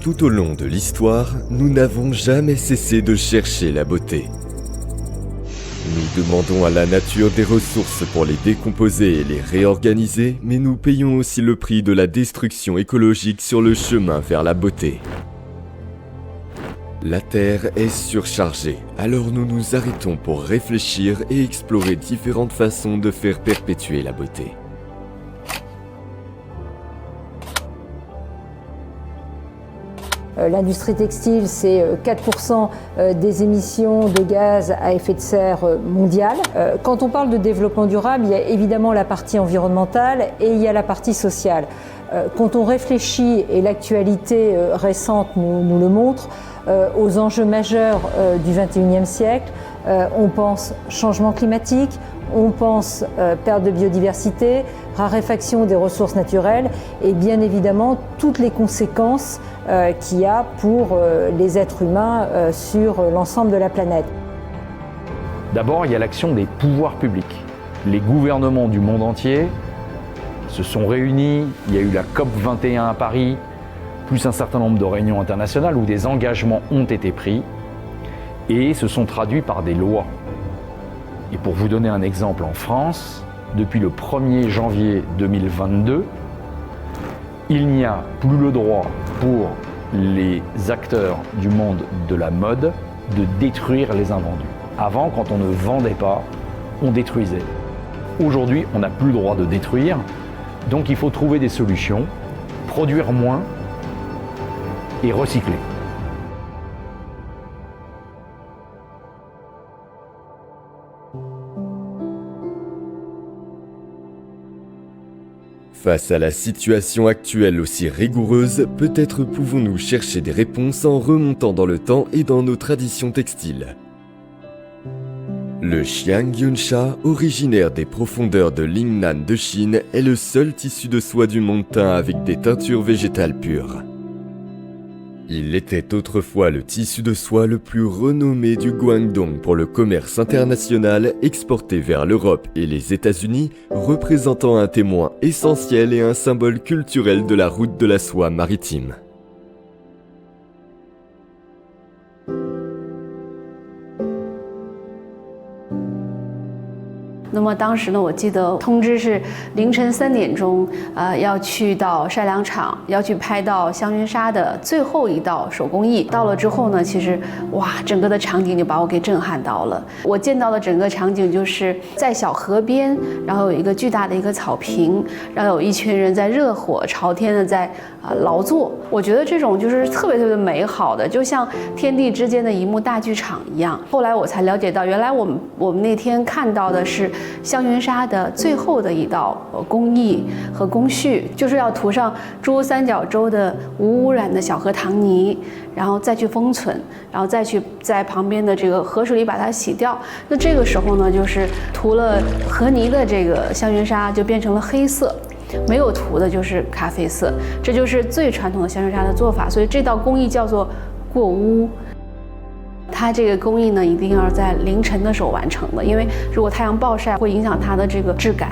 Tout au long de l'histoire, nous n'avons jamais cessé de chercher la beauté. Nous demandons à la nature des ressources pour les décomposer et les réorganiser, mais nous payons aussi le prix de la destruction écologique sur le chemin vers la beauté. La Terre est surchargée, alors nous nous arrêtons pour réfléchir et explorer différentes façons de faire perpétuer la beauté. L'industrie textile, c'est 4% des émissions de gaz à effet de serre mondiales. Quand on parle de développement durable, il y a évidemment la partie environnementale et il y a la partie sociale. Quand on réfléchit, et l'actualité récente nous le montre, aux enjeux majeurs du XXIe siècle, on pense changement climatique, on pense perte de biodiversité, raréfaction des ressources naturelles et bien évidemment toutes les conséquences qu'il y a pour les êtres humains sur l'ensemble de la planète. D'abord, il y a l'action des pouvoirs publics. Les gouvernements du monde entier se sont réunis, il y a eu la COP21 à Paris, plus un certain nombre de réunions internationales où des engagements ont été pris et se sont traduits par des lois. Et pour vous donner un exemple, en France, depuis le 1er janvier 2022, il n'y a plus le droit pour les acteurs du monde de la mode de détruire les invendus. Avant, quand on ne vendait pas, on détruisait. Aujourd'hui, on n'a plus le droit de détruire, donc il faut trouver des solutions, produire moins et recycler. Face à la situation actuelle aussi rigoureuse, peut-être pouvons-nous chercher des réponses en remontant dans le temps et dans nos traditions textiles. Le Xiang Yunsha, originaire des profondeurs de Lingnan de Chine, est le seul tissu de soie du monde teint avec des teintures végétales pures. Il était autrefois le tissu de soie le plus renommé du Guangdong pour le commerce international exporté vers l'Europe et les États-Unis, représentant un témoin essentiel et un symbole culturel de la route de la soie maritime. 那么当时呢，我记得通知是凌晨3点钟，要去到晒粮场，要去拍到香云纱的最后一道手工艺。到了之后呢，其实哇，整个的场景就把我给震撼到了。我见到的整个场景就是在小河边，然后有一个巨大的一个草坪，然后有一群人在热火朝天的在劳作。我觉得这种就是特别特别美好的，就像天地之间的一幕大剧场一样。后来我才了解到，原来我们那天看到的是香云纱的最后的一道工艺和工序，就是要涂上珠三角洲的无污染的小河糖泥，然后再去封存，然后再去在旁边的这个河水里把它洗掉。那这个时候呢，就是涂了河泥的这个香云纱就变成了黑色。没有涂的就是咖啡色，这就是最传统的香云纱的做法，所以这道工艺叫做过污。它这个工艺呢，一定要在凌晨的时候完成的，因为如果太阳暴晒，会影响它的这个质感。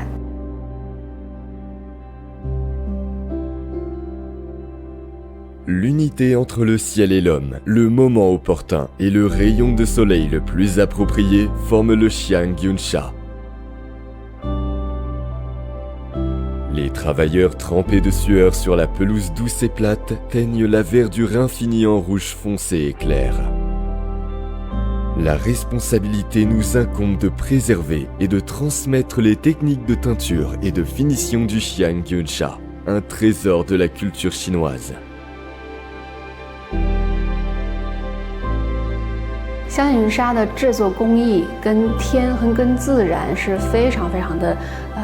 L'unité entre le ciel et l'homme, le moment opportun et le rayon de soleil le plus approprié forment le Xiang Yunsha. Les travailleurs trempés de sueur sur la pelouse douce et plate teignent la verdure infinie en rouge foncé et clair. La responsabilité nous incombe de préserver et de transmettre les techniques de teinture et de finition du Xiang Yunsha, un trésor de la culture chinoise. 香云纱的制作工艺跟天和跟自然是非常非常的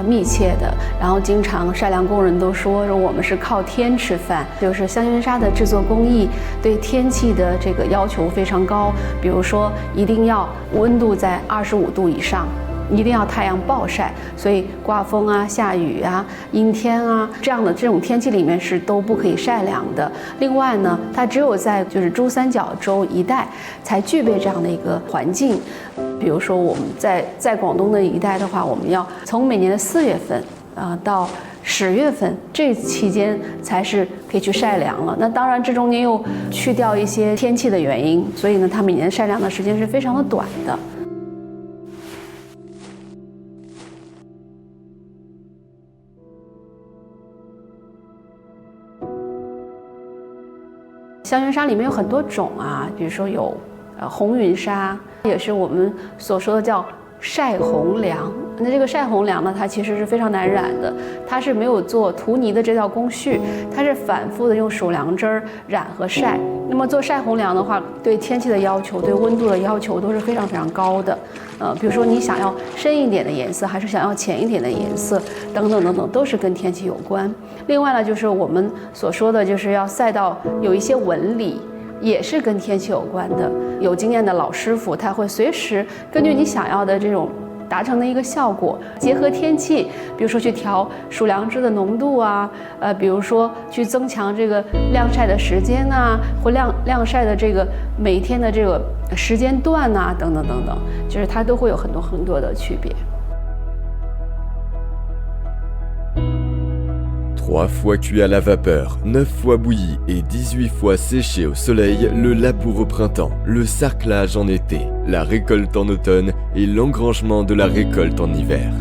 密切的。然后经常晒粮工人都说我们是靠天吃饭，就是香云纱的制作工艺对天气的这个要求非常高，比如说一定要温度在25度以上。一定要太阳暴晒，所以刮风啊、下雨啊、阴天啊这种天气里面是都不可以晒粮的。另外呢，它只有在就是珠三角洲一带才具备这样的一个环境。比如说我们在广东的一带的话，我们要从每年的4月份到10月份这期间才是可以去晒粮了。那当然这中间又去掉一些天气的原因，所以呢，它每年晒粮的时间是非常的短的。香云纱里面有很多种啊，比如说有红云纱，也是我们所说的叫晒红粮。那这个晒红粮呢，它其实是非常难染的，它是没有做涂泥的这套工序，它是反复的用手凉汁染和晒。那么做晒红粮的话，对天气的要求、对温度的要求都是非常非常高的。比如说你想要深一点的颜色，还是想要浅一点的颜色，等等等等，都是跟天气有关。另外呢，就是我们所说的，就是要晒到有一些纹理，也是跟天气有关的。有经验的老师傅，他会随时根据你想要的这种达成的一个效果，结合天气，比如说去调数粮汁的浓度啊，比如说去增强这个晾晒的时间啊，或晾晒的这个每天的这个时间段啊，等等等等，就是它都会有很多很多的区别。3 fois cuit à la vapeur, 9 fois bouilli et 18 fois séché au soleil, le labour au printemps, le sarclage en été, la récolte en automne et l'engrangement de la récolte en hiver.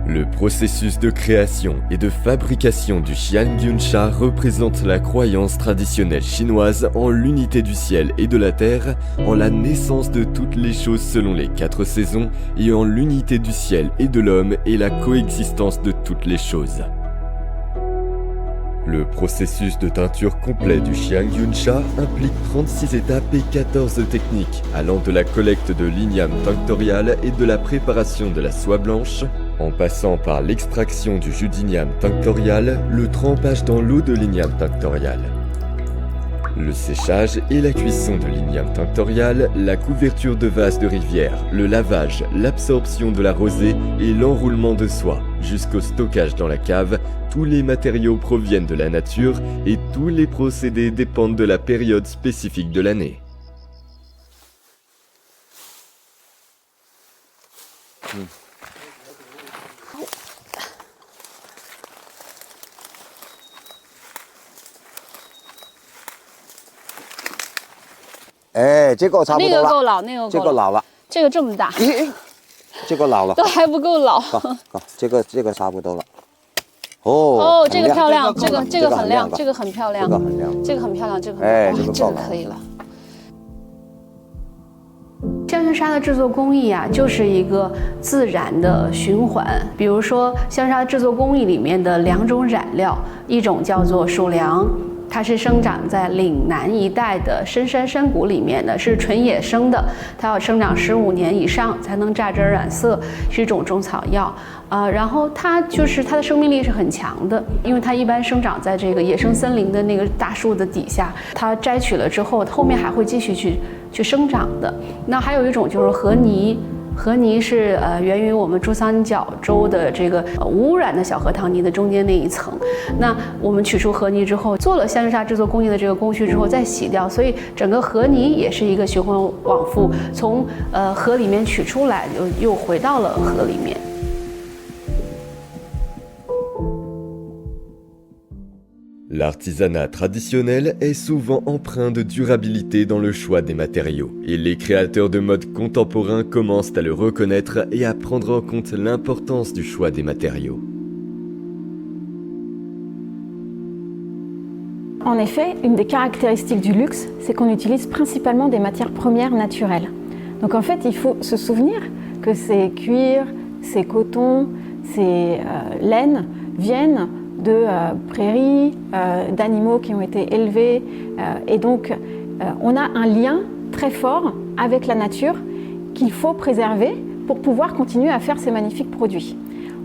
Le processus de création et de fabrication du Xiangyunsha représente la croyance traditionnelle chinoise en l'unité du ciel et de la terre, en la naissance de toutes les choses selon les 4 saisons et en l'unité du ciel et de l'homme et la coexistence de toutes les choses. Le processus de teinture complet du Xiangyunsha implique 36 étapes et 14 techniques, allant de la collecte de l'igname tinctorial et de la préparation de la soie blanche, en passant par l'extraction du jus d'igname tinctorial, le trempage dans l'eau de l'igname tinctorial, le séchage et la cuisson de l'igname tinctorial, la couverture de vases de rivière, le lavage, l'absorption de la rosée et l'enroulement de soie, jusqu'au stockage dans la cave. Tous les matériaux proviennent de la nature et tous les procédés dépendent de la période spécifique de l'année. Eh, 这个差不多了。那个够老，那个够老。这个老了。这个这么大。这个老了。都还不够老。这个差不多了。哦，这个漂亮，这个很亮，这个很漂亮，这个很亮，这个很漂亮，这个哎，这个可以了。香云纱的制作工艺啊，就是一个自然的循环。比如说，香云纱制作工艺里面的2种染料，一种叫做蜀梁。它是生长在岭南一带的深山山谷里面的，是纯野生的，它要生长15年以上才能榨汁染色，是一种中草药。然后它的生命力是很强的，因为它一般生长在这个野生森林的那个大树的底下，它摘取了之后，后面还会继续去生长的。那还有一种就是河泥。河泥是源于我们珠三角洲的这个无污染的小河塘泥的中间那一层。那我们取出河泥之后，做了香云纱制作工艺的这个工序之后再洗掉，所以整个河泥也是一个循环往复，从河里面取出来又回到了河里面。L'artisanat traditionnel est souvent empreint de durabilité dans le choix des matériaux, et les créateurs de mode contemporains commencent à le reconnaître et à prendre en compte l'importance du choix des matériaux. En effet, une des caractéristiques du luxe, c'est qu'on utilise principalement des matières premières naturelles. Donc en fait, il faut se souvenir que ces cuirs, ces cotons, ces laines viennent de prairies, d'animaux qui ont été élevés. Et donc, on a un lien très fort avec la nature qu'il faut préserver pour pouvoir continuer à faire ces magnifiques produits.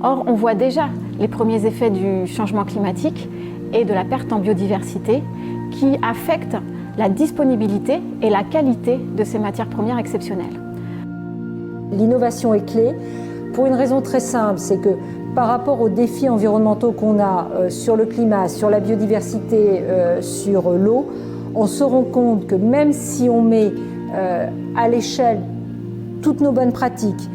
Or, on voit déjà les premiers effets du changement climatique et de la perte en biodiversité qui affectent la disponibilité et la qualité de ces matières premières exceptionnelles. L'innovation est clé pour une raison très simple, c'est que par rapport aux défis environnementaux qu'on a sur le climat, sur la biodiversité, sur l'eau, on se rend compte que même si on met à l'échelle toutes nos bonnes pratiques,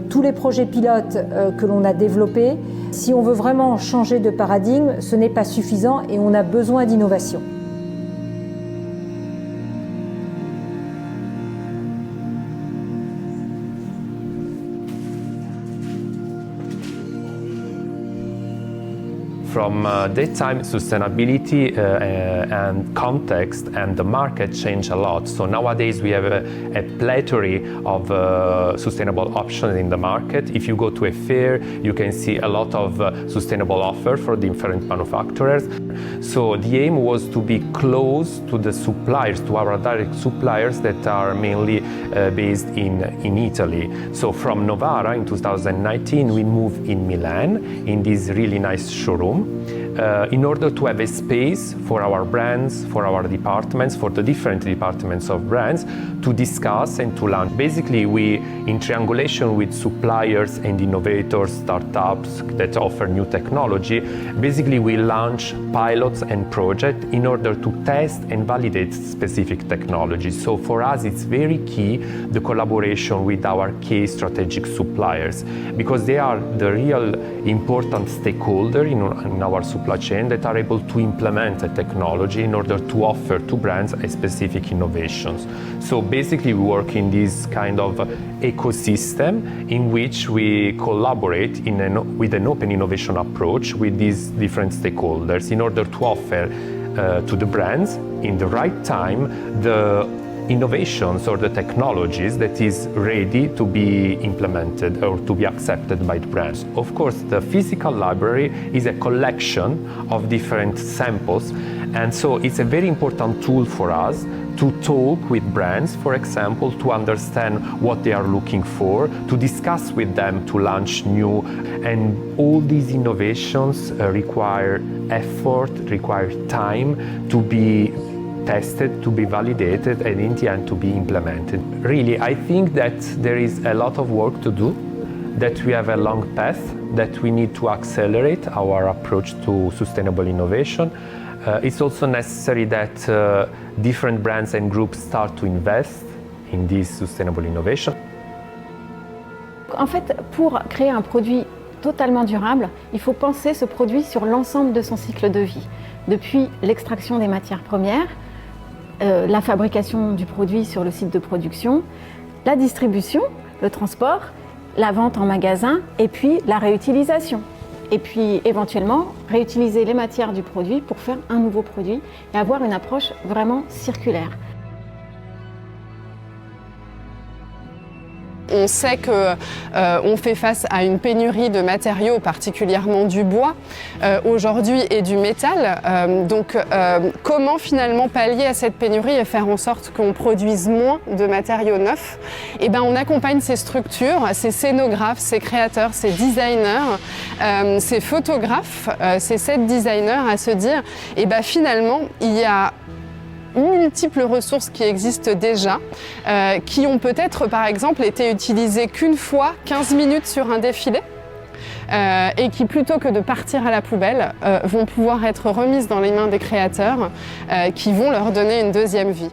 tous les projets pilotes que l'on a développés, si on veut vraiment changer de paradigme, ce n'est pas suffisant et on a besoin d'innovation. From that time, sustainability and context and the market change a lot. So nowadays we have a plethora of sustainable options in the market. If you go to a fair, you can see a lot of sustainable offers for different manufacturers. So the aim was to be close to the suppliers, to our direct suppliers that are mainly based in Italy. So from Novara in 2019, we moved in Milan in this really nice showroom. In order to have a space for our brands, for our departments, for the different departments of brands to discuss and to launch. Basically, we, in triangulation with suppliers and innovators, startups that offer new technology, basically we launch pilots and projects in order to test and validate specific technologies. So for us, it's very key, the collaboration with our key strategic suppliers, because they are the real important stakeholder in our supply chain that are able to implement a technology in order to offer to brands a specific innovations. So basically we work in this kind of ecosystem in which we collaborate with an open innovation approach with these different stakeholders in order to offer to the brands in the right time the innovations or the technologies that is ready to be implemented or to be accepted by the brands. Of course, the physical library is a collection of different samples, and so it's a very important tool for us to talk with brands, for example, to understand what they are looking for, to discuss with them to launch new. And all these innovations require effort, require time to be tested, to be validated, and in the end to be implemented. Really, I think that there is a lot of work to do, that we have a long path, that we need to accelerate our approach to sustainable innovation. It's also necessary that different brands and groups start to invest in this sustainable innovation. En fait, pour créer un produit totalement durable, il faut penser ce produit sur l'ensemble de son cycle de vie, depuis l'extraction des matières premières, la fabrication du produit sur le site de production, la distribution, le transport, la vente en magasin et puis la réutilisation. Et puis éventuellement réutiliser les matières du produit pour faire un nouveau produit et avoir une approche vraiment circulaire. On sait qu'on fait face à une pénurie de matériaux, particulièrement du bois aujourd'hui et du métal. Donc comment finalement pallier à cette pénurie et faire en sorte qu'on produise moins de matériaux neufs? Et ben, on accompagne ces structures, ces scénographes, ces créateurs, ces designers, ces photographes, ces set designers à se dire et ben, finalement il y a multiples ressources qui existent déjà, qui ont peut-être par exemple été utilisées qu'une fois, 15 minutes sur un défilé, et qui plutôt que de partir à la poubelle, vont pouvoir être remises dans les mains des créateurs qui vont leur donner une deuxième vie.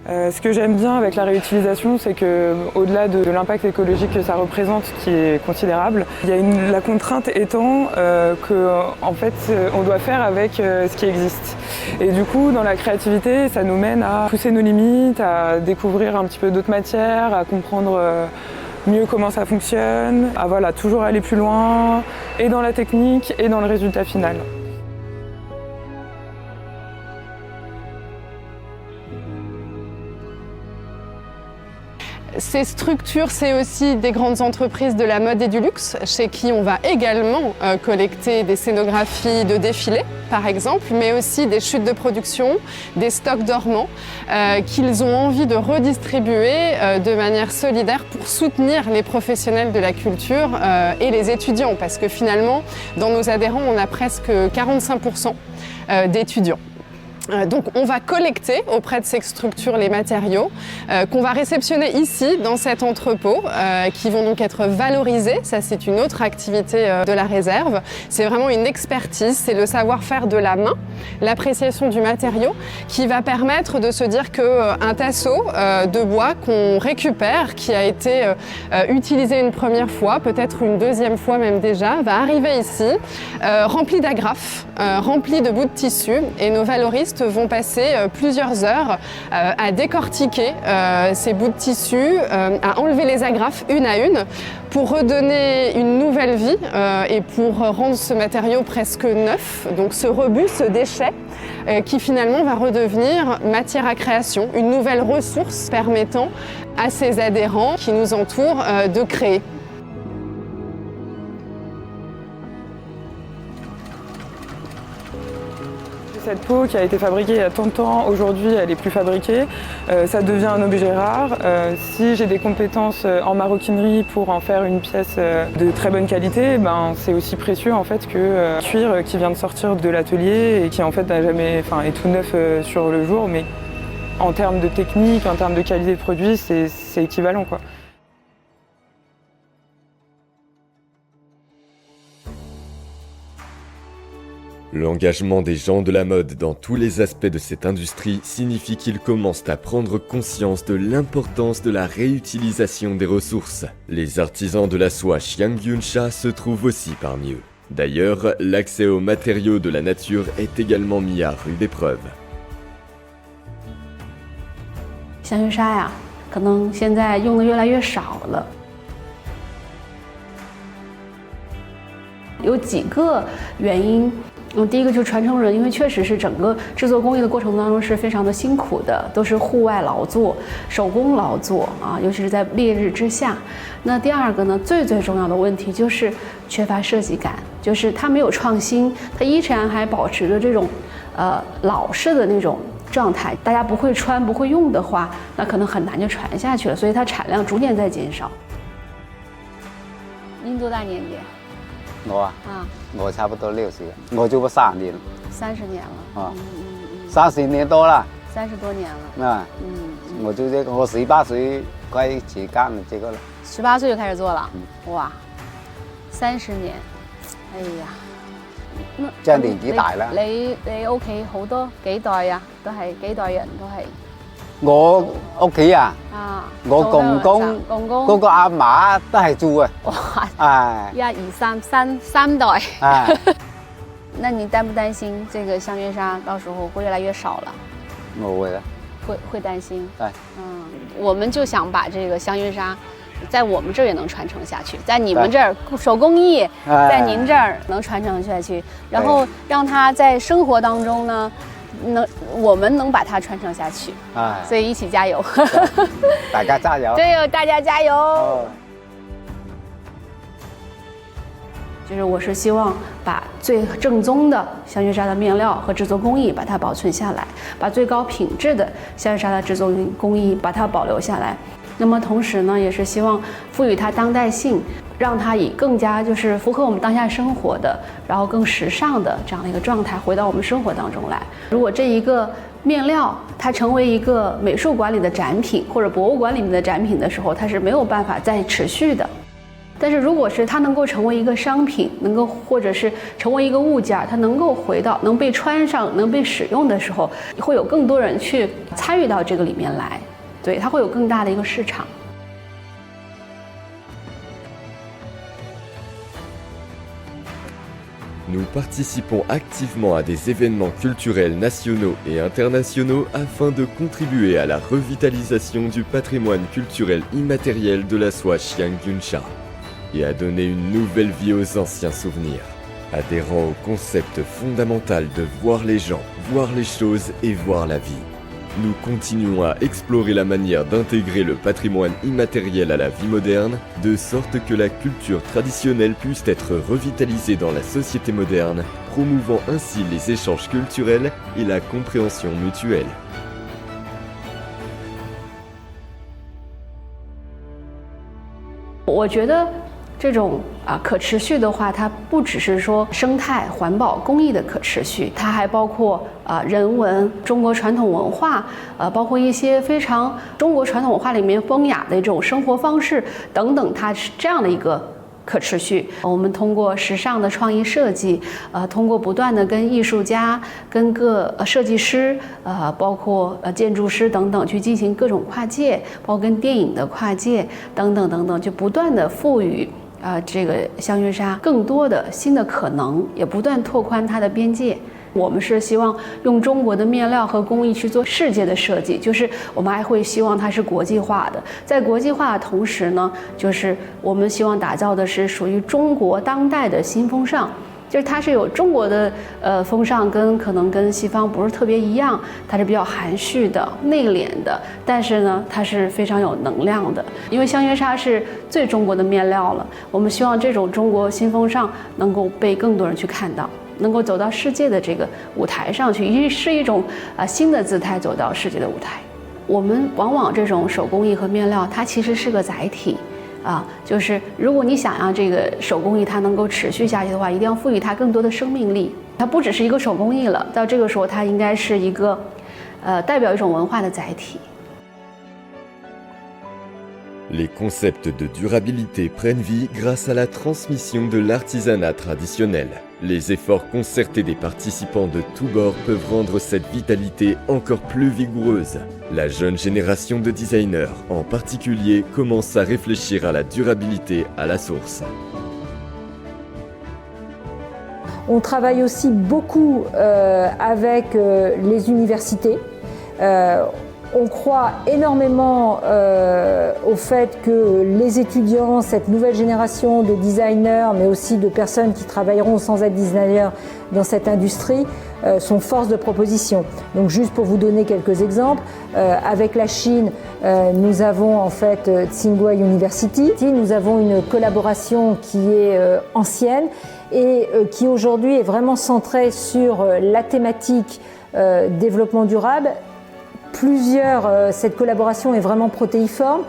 Ce que j'aime bien avec la réutilisation, c'est qu'au-delà de l'impact écologique que ça représente, qui est considérable, il y a la contrainte étant qu'en fait, on doit faire avec ce qui existe. Et du coup, dans la créativité, ça nous mène à pousser nos limites, à découvrir un petit peu d'autres matières, à comprendre mieux comment ça fonctionne, à voilà, toujours aller plus loin, et dans la technique, et dans le résultat final. Ces structures, c'est aussi des grandes entreprises de la mode et du luxe, chez qui on va également collecter des scénographies de défilés, par exemple, mais aussi des chutes de production, des stocks dormants, qu'ils ont envie de redistribuer de manière solidaire pour soutenir les professionnels de la culture et les étudiants, parce que finalement, dans nos adhérents, on a presque 45% d'étudiants. Donc on va collecter auprès de ces structures les matériaux qu'on va réceptionner ici dans cet entrepôt qui vont donc être valorisés. Ça c'est une autre activité de la réserve. C'est vraiment une expertise, c'est le savoir-faire de la main, l'appréciation du matériau qui va permettre de se dire qu'un tasseau de bois qu'on récupère, qui a été utilisé une première fois, peut-être une deuxième fois même déjà, va arriver ici rempli d'agrafes, rempli de bouts de tissu et nos valoristes vont passer plusieurs heures à décortiquer ces bouts de tissu, à enlever les agrafes une à une pour redonner une nouvelle vie et pour rendre ce matériau presque neuf, donc ce rebut, ce déchet qui finalement va redevenir matière à création, une nouvelle ressource permettant à ces adhérents qui nous entourent de créer. Cette peau qui a été fabriquée il y a tant de temps, aujourd'hui elle n'est plus fabriquée, ça devient un objet rare. Si j'ai des compétences en maroquinerie pour en faire une pièce de très bonne qualité, ben, c'est aussi précieux en fait que le cuir qui vient de sortir de l'atelier et qui en fait n'a jamais, est tout neuf sur le jour, mais en termes de technique, en termes de qualité de produit, c'est équivalent quoi. L'engagement des gens de la mode dans tous les aspects de cette industrie signifie qu'ils commencent à prendre conscience de l'importance de la réutilisation des ressources. Les artisans de la soie Xiangyunsha se trouvent aussi parmi eux. D'ailleurs, l'accès aux matériaux de la nature est également mis à rude épreuve. 香云纱呀，可能现在用的越来越少了。有几个原因。第一个就是传承人，因为确实是整个制作工艺的过程当中是非常的辛苦的，都是户外劳作、手工劳作啊，尤其是在烈日之下。那第二个呢，最重要的问题就是缺乏设计感，就是它没有创新，它依然还保持着这种老式的那种状态。大家不会穿、不会用的话，那可能很难就传下去了，所以它产量逐年在减少。您多大年纪？ 我差不多60，我做过30年。30年了。30年多了。30多年了。我做这个，我18岁开始干这个了。18岁就开始做了。哇，30年，哎呀。即係年紀大啦。你屋企好多幾代啊？都係幾代人都係。 我屋企啊，我公公嗰個阿嫲都係做啊。哇！1、2、3，三代。那你担不担心这个香云纱到时候会越来越少了？我会的。会担心。对。我们就想把这个香云纱，在我们这儿也能传承下去，在你们这儿手工艺，在您这儿能传承下去，然后让它在生活当中呢。 我们能把它传承下去，所以一起加油！大家加油！对，大家加油！就是我是希望把最正宗的香云纱的面料和制作工艺把它保存下来，把最高品质的香云纱的制作工艺把它保留下来。那么同时呢，也是希望赋予它当代性。 让它以更加就是符合我们当下生活的，然后更时尚的这样的一个状态回到我们生活当中来。如果这一个面料它成为一个美术馆里的展品或者博物馆里面的展品的时候，它是没有办法再持续的。但是如果是它能够成为一个商品，能够或者是成为一个物件，它能够回到能被穿上、能被使用的时候，会有更多人去参与到这个里面来，对，它会有更大的一个市场。 Nous participons activement à des événements culturels nationaux et internationaux afin de contribuer à la revitalisation du patrimoine culturel immatériel de la soie Xiangyunsha et à donner une nouvelle vie aux anciens souvenirs, adhérant au concept fondamental de voir les gens, voir les choses et voir la vie. Nous continuons à explorer la manière d'intégrer le patrimoine immatériel à la vie moderne, de sorte que la culture traditionnelle puisse être revitalisée dans la société moderne, promouvant ainsi les échanges culturels et la compréhension mutuelle. 我觉得这种可持续的话，它不只是说生态、环保、公益的可持续，它还包括人文、中国传统文化，包括一些非常中国传统文化里面风雅的这种生活方式等等，它是这样的一个可持续。我们通过时尚的创意设计，通过不断的跟艺术家、跟各设计师，包括建筑师等等去进行各种跨界，包括跟电影的跨界等等等等，就不断的赋予这个香云纱更多的新的可能，也不断拓宽它的边界。我们是希望用中国的面料和工艺去做世界的设计，就是我们还会希望它是国际化的。在国际化的同时呢，就是我们希望打造的是属于中国当代的新风尚。就是它是有中国的风尚可能跟西方不是特别一样，它是比较含蓄的、内敛的，但是呢，它是非常有能量的。因为香云纱是最中国的面料了，我们希望这种中国新风尚能够被更多人去看到，能够走到世界的这个舞台上去，是一种新的姿态走到世界的舞台。我们往往这种手工艺和面料，它其实是个载体。就是如果你想让这个手工艺它能够持续下去的话，一定要赋予它更多的生命力。它不只是一个手工艺了，到这个时候它应该是一个代表一种文化的载体。Les concepts de durabilité prennent vie grâce à la transmission de l'artisanat traditionnel. Les efforts concertés des participants de tous bords peuvent rendre cette vitalité encore plus vigoureuse. La jeune génération de designers, en particulier, commence à réfléchir à la durabilité à la source. On travaille aussi beaucoup avec les universités. On croit énormément au fait que les étudiants, cette nouvelle génération de designers, mais aussi de personnes qui travailleront sans être designers dans cette industrie, sont force de proposition. Donc juste pour vous donner quelques exemples, avec la Chine, nous avons en fait Tsinghua University. Nous avons une collaboration qui est ancienne et qui aujourd'hui est vraiment centrée sur la thématique développement durable. Cette collaboration est vraiment protéiforme.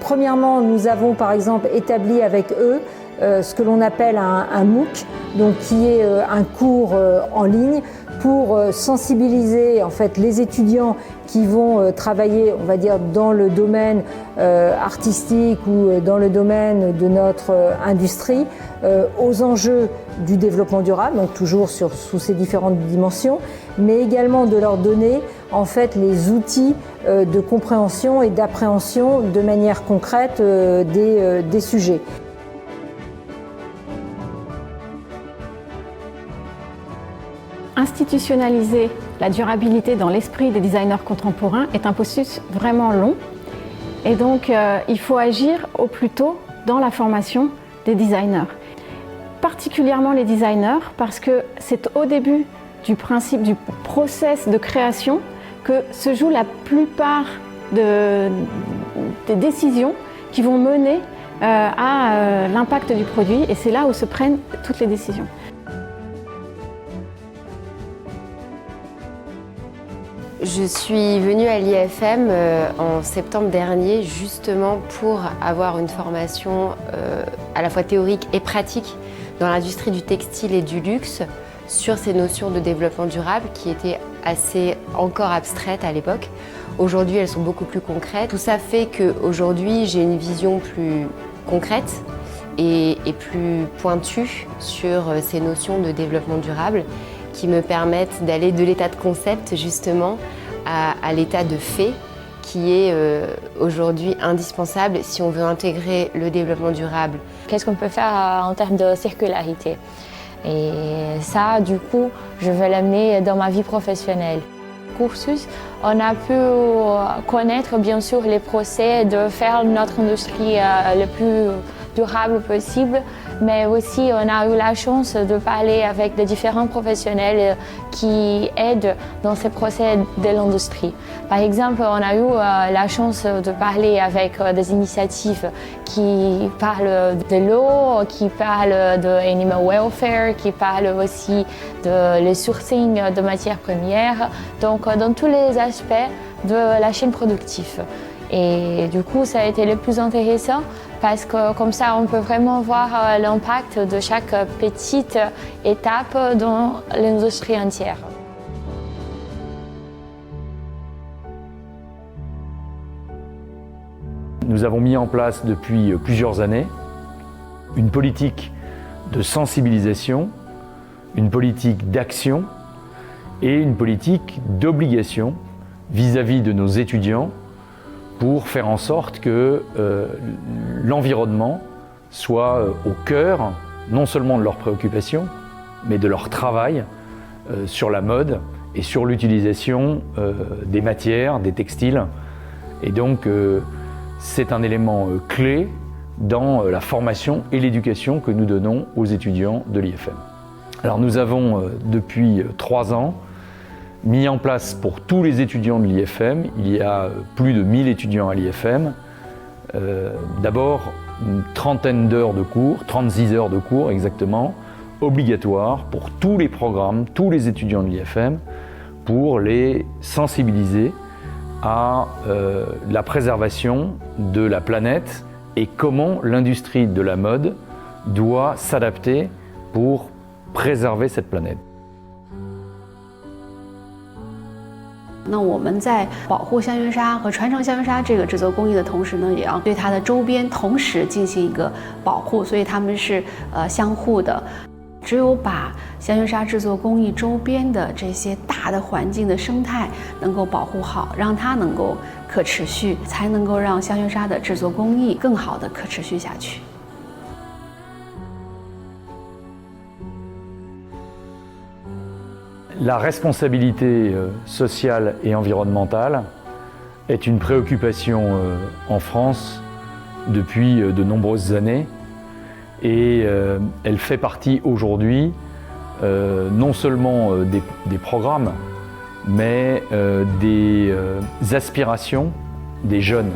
Premièrement, nous avons par exemple établi avec eux ce que l'on appelle un MOOC, donc qui est un cours en ligne pour sensibiliser en fait les étudiants qui vont travailler, on va dire, dans le domaine artistique ou dans le domaine de notre industrie aux enjeux du développement durable, donc toujours sous ces différentes dimensions, mais également de leur donner en fait les outils de compréhension et d'appréhension de manière concrète des sujets. Institutionnaliser la durabilité dans l'esprit des designers contemporains est un processus vraiment long et donc il faut agir au plus tôt dans la formation des designers. Particulièrement les designers parce que c'est au début du principe du process de création que se joue la plupart des décisions qui vont mener à l'impact du produit et c'est là où se prennent toutes les décisions. Je suis venue à l'IFM en septembre dernier justement pour avoir une formation à la fois théorique et pratique dans l'industrie du textile et du luxe sur ces notions de développement durable qui étaient assez encore abstraites à l'époque. Aujourd'hui, elles sont beaucoup plus concrètes. Tout ça fait qu'aujourd'hui, j'ai une vision plus concrète et plus pointue sur ces notions de développement durable qui me permettent d'aller de l'état de concept justement à l'état de fait qui est aujourd'hui indispensable si on veut intégrer le développement durable. Qu'est-ce qu'on peut faire en termes de circularité? Et ça, du coup, je vais l'amener dans ma vie professionnelle. Cursus, on a pu connaître bien sûr les procès de faire notre industrie le plus durable possible mais aussi on a eu la chance de parler avec des différents professionnels qui aident dans ces procès de l'industrie. Par exemple, on a eu la chance de parler avec des initiatives qui parlent de l'eau, qui parlent de animal welfare, qui parlent aussi de le sourcing de matières premières, donc dans tous les aspects de la chaîne productive. Et du coup, ça a été le plus intéressant parce que comme ça, on peut vraiment voir l'impact de chaque petite étape dans l'industrie entière. Nous avons mis en place depuis plusieurs années une politique de sensibilisation, une politique d'action et une politique d'obligation vis-à-vis de nos étudiants pour faire en sorte que l'environnement soit au cœur non seulement de leurs préoccupations, mais de leur travail sur la mode et sur l'utilisation des matières, des textiles. Et donc, c'est un élément clé dans la formation et l'éducation que nous donnons aux étudiants de l'IFM. Alors nous avons depuis 3 ans mis en place pour tous les étudiants de l'IFM, il y a plus de 1000 étudiants à l'IFM, d'abord une trentaine d'heures de cours, 36 heures de cours exactement, obligatoires pour tous les programmes, tous les étudiants de l'IFM, pour les sensibiliser à la préservation de la planète et comment l'industrie de la mode doit s'adapter pour préserver cette planète. 那我们在保护香橼纱和传承香橼纱这个制作工艺的同时呢，也要对它的周边同时进行一个保护，所以它们是相互的。只有把香橼纱制作工艺周边的这些大的环境的生态能够保护好，让它能够可持续，才能够让香橼纱的制作工艺更好的可持续下去。 La responsabilité sociale et environnementale est une préoccupation en France depuis de nombreuses années et elle fait partie aujourd'hui non seulement des programmes mais des aspirations des jeunes.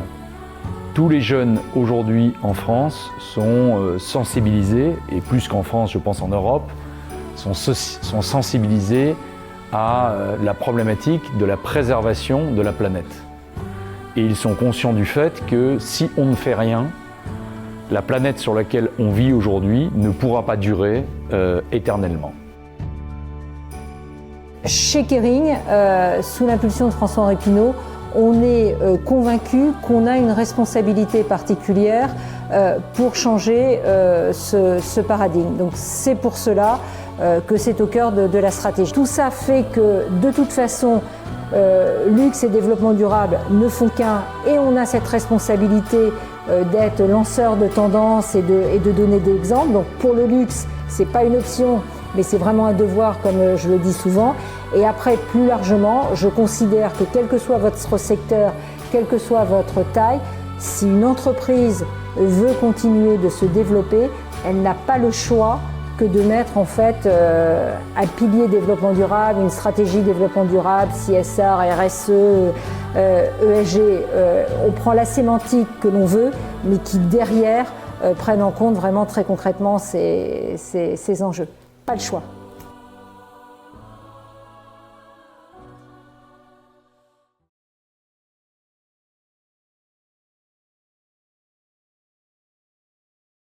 Tous les jeunes aujourd'hui en France sont sensibilisés, et plus qu'en France, je pense en Europe, sont sensibilisés à la problématique de la préservation de la planète. Et ils sont conscients du fait que si on ne fait rien, la planète sur laquelle on vit aujourd'hui ne pourra pas durer éternellement. Chez Kering, sous l'impulsion de François-Henri Pinault, on est convaincu qu'on a une responsabilité particulière pour changer ce paradigme. Donc c'est pour cela que c'est au cœur de la stratégie. Tout ça fait que de toute façon, luxe et développement durable ne font qu'un, et on a cette responsabilité d'être lanceur de tendances et de donner des exemples. Donc pour le luxe, c'est pas une option, mais c'est vraiment un devoir, comme je le dis souvent. Et après, plus largement, je considère que quel que soit votre secteur, quelle que soit votre taille, si une entreprise veut continuer de se développer, elle n'a pas le choix que de mettre en fait un pilier développement durable, une stratégie développement durable, CSR, RSE, ESG. On prend la sémantique que l'on veut, mais qui derrière prennent en compte vraiment très concrètement ces enjeux. Pas le choix.